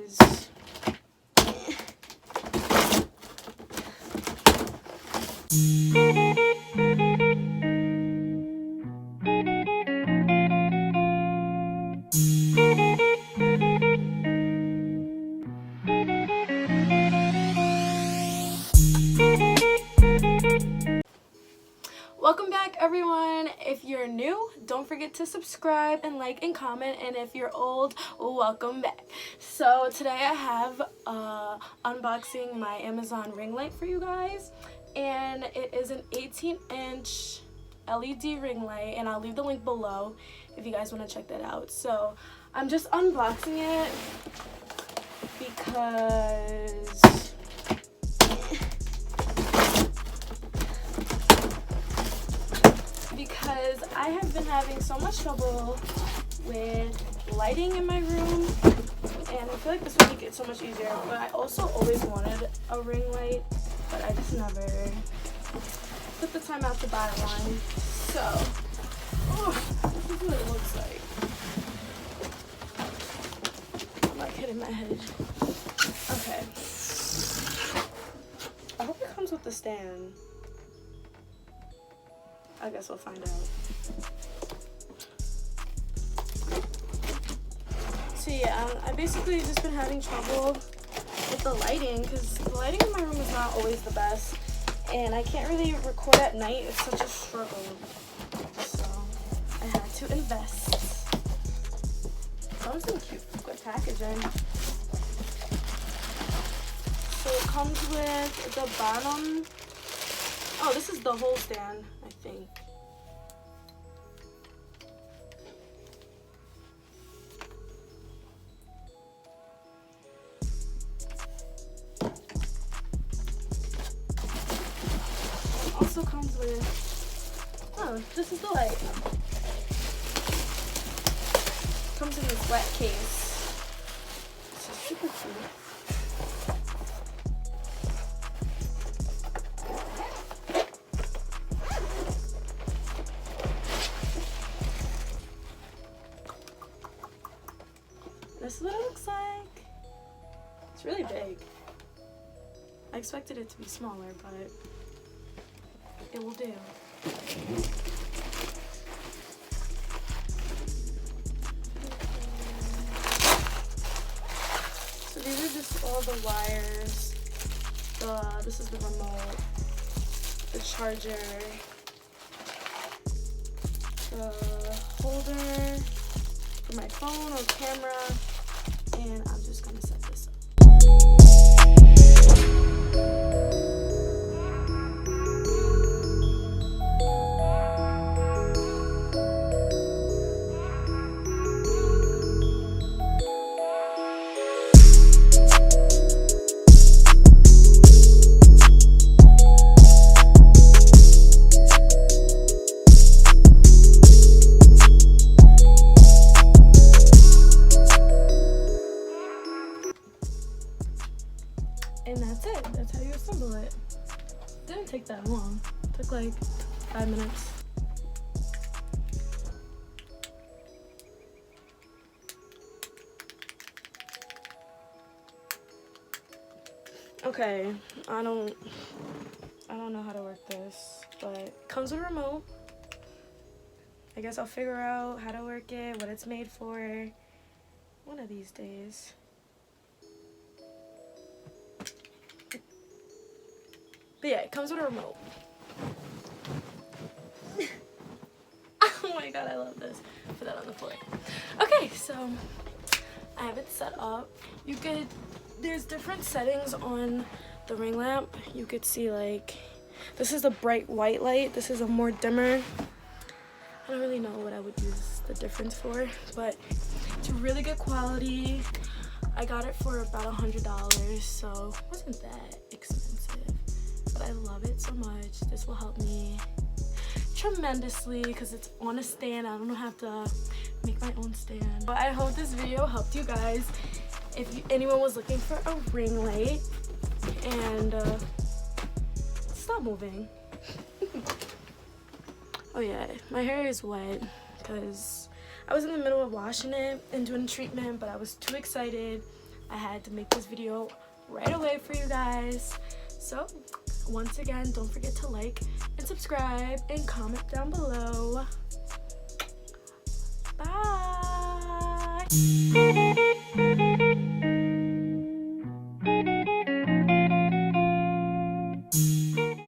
is welcome back, everyone. If you're new, don't forget to subscribe and like and comment, and if you're old, welcome back. So today I have unboxing my Amazon ring light for you guys, and it is an 18-inch LED ring light, and I'll leave the link below if you guys want to check that out. So I'm just unboxing it because I have been having so much trouble with lighting in my room, and I feel like this would make it so much easier. But I also always wanted a ring light, but I just never took the time out to buy one. So, this is what it looks like. I'm like hitting my head. Okay. I hope it comes with the stand. I guess we'll find out. So yeah, I basically just been having trouble with the lighting because the lighting in my room is not always the best, and I can't really record at night. It's such a struggle. So I had to invest. Comes in cute packaging. So it comes with the bottom. Oh, this is the whole stand, I think. Also comes with, oh, this is the light. Comes in this wet case. This is super cute. This is what it looks like. It's really big. I expected it to be smaller, but it will do. So these are just all the wires. This is the remote, the charger, the holder for my phone or camera, and I'm just gonna set this up. And that's it. That's how you assemble it. Didn't take that long. It took like 5 minutes. Okay, I don't know how to work this, but it comes with a remote. I guess I'll figure out how to work it, what it's made for, one of these days. But yeah, it comes with a remote. Oh my god, I love this. Put that on the floor. Okay, so I have it set up. There's different settings on the ring lamp. You could see, like, this is a bright white light. This is a more dimmer. I don't really know what I would use the difference for, but it's really good quality. I got it for about $100, so it wasn't that expensive. But I love it so much. This will help me tremendously because it's on a stand. I don't have to make my own stand. But I hope this video helped you guys. If anyone was looking for a ring light, and stop moving. Oh yeah, my hair is wet because I was in the middle of washing it and doing treatment, but I was too excited I had to make this video right away for you guys. So once again, don't forget to like and subscribe and comment down below. Bye.